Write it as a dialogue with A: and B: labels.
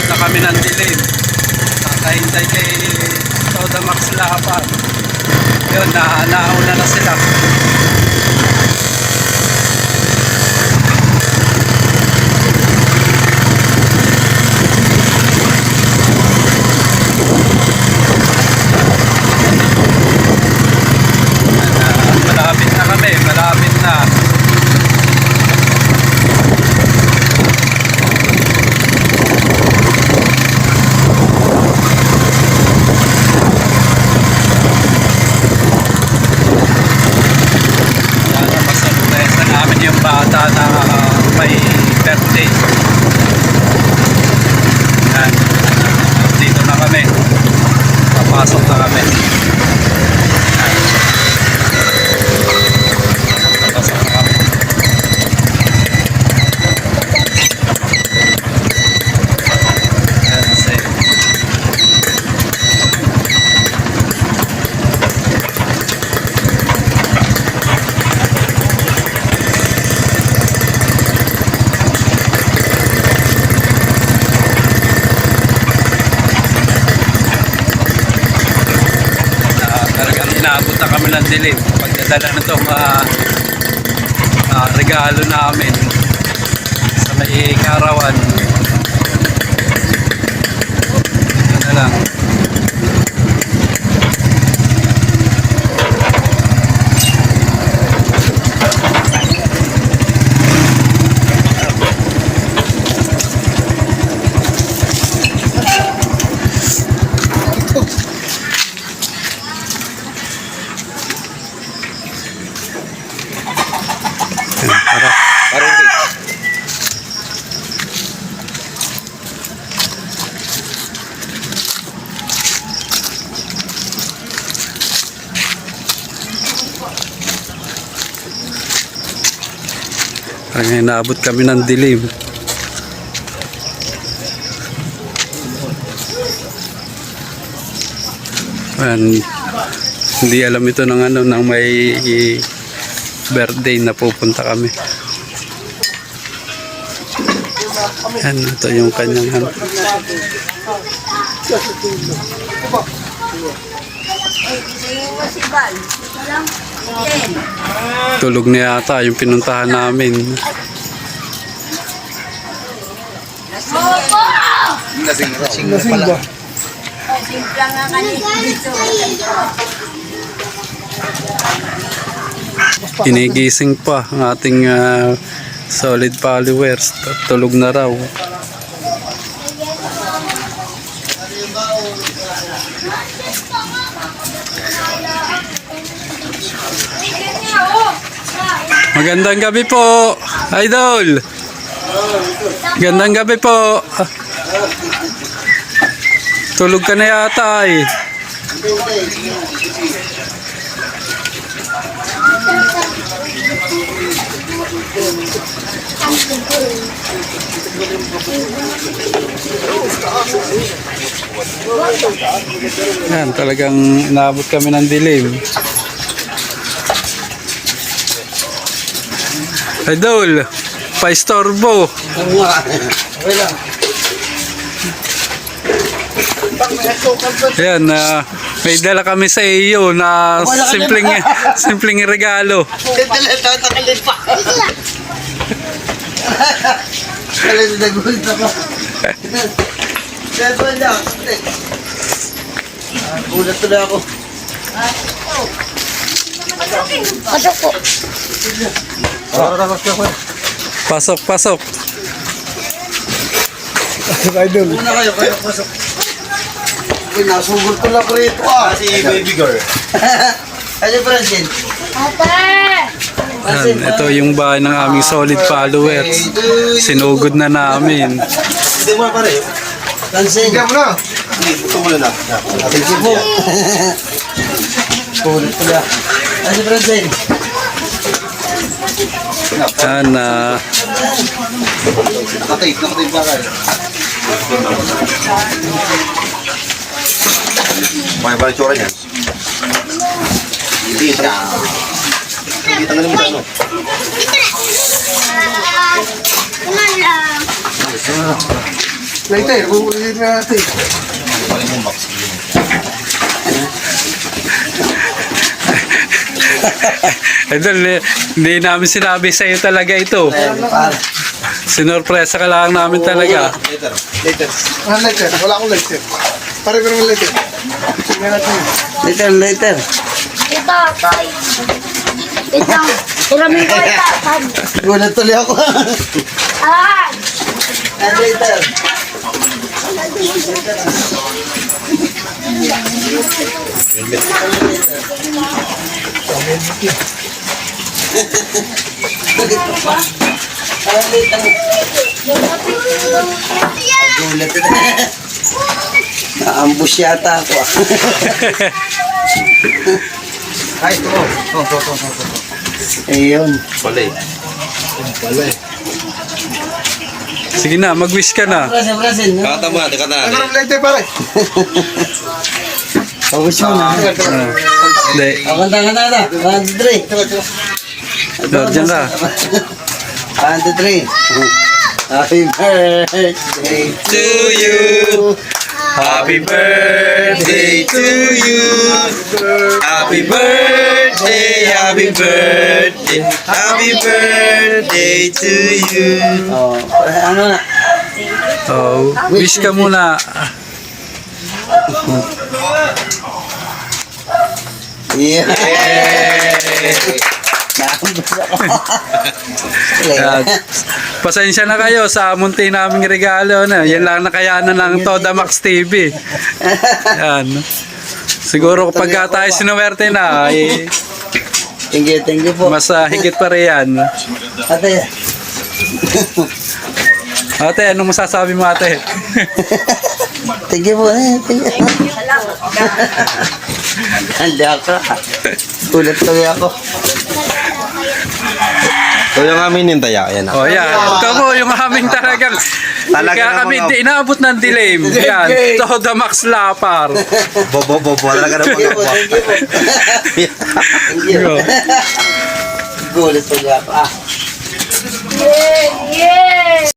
A: na kami ng dilim. Nakahintay kay Toda Max Lapan. Yun, nauna na sila. Malapit na kami, malapit na. Yung bata na may birthday. Yan. Dito na kami. Papasok na kami. Yan. Papasok na kami. Yan, safe. Inaabot na kami ng dilim pagdadala na itong regalo namin sa may karawan. Ito na lang. Ay, naabot kami ng dilim. Ayan, hindi alam ito ng ano, nang may birthday na pupunta kami. Ayan, ito yung kanyang ano. Tulog na yata yung pinuntahan namin.
B: Lasing ba?
A: Inigising pa ang ating solid followers. Tulog na raw. Magandang gabi po, Idol. Magandang gabi po. Tulog ka na yata eh. Yan, talagang inaabot kami ng dilim. Idol, pa-istorbo. Ayan, may dala kami sa iyo na simpleng regalo.
B: Ulat tuloy ako.
C: Pasok po.
A: Pasok, pasok.
B: Idol. Una kayo pasok. Pinasugol ko lang rito si baby girl. Ano Francine?
A: Yan, ito yung bahay ng aming solid followers. Sinugod na namin.
B: Hindi mo pare. Francine. Hindi mo na. Ito mo na. Thank you po. Ulit pala. Ano Francine?
A: Yan,
B: nakatape ba kayo? May ba tsura niyan? Hindi siya. Hindi tanggalin mo ano. Later, bubulitin na natin.
A: Idol, hindi namin sinabi sa iyo talaga ito. Sinorpresa ka lang namin talaga.
B: Later. Ah, later. Wala akong later. Pare ko naman later. Sige natin.
D: Later.
C: Ito, toy. Ito. Iramin ko ito.
D: Gulat tuloy ako.
C: Ah!
D: Later. Gulat na. Naambush yata ako.
B: Ay, ito.
D: Ayun.
A: Sige na, mag-wish ka na.
D: Brasin.
B: Kata mo natin, kata natin. Ano later, pare?
D: Pag-wish mo na.
A: Hindi.
D: Kanta na. 1, 2, 3.
A: Diyan ka.
D: 1, 2, 3. Happy birthday
A: To you. Happy birthday to you. Happy birthday, happy birthday, happy birthday to you.
D: Oh, ano na?
A: Oh, wish ka muna.
D: Yeah.
A: Yan. Pasensya na kayo sa munti naming regalo. No? Yan lang nakayanan ng Toda Max TV. Yan. Siguro kapag tayo sinuwerte na, eh,
D: Thank you po.
A: mas higit pa rin yan.
D: Ate.
A: Ate, anong masasabi mo ate?
D: Thank you po. Thank you. Handa ako. Gulat tuloy ako.
B: Ito yung amin yung taya. Ayan
A: Oh, yan. Ito po yung aming talagang kaya kami inaabot ng dilim. Yan. Toda Max Lapar.
B: Bobo. Talaga
D: Thank you po. Thank you. Gulat tuloy ako.
C: Yeah!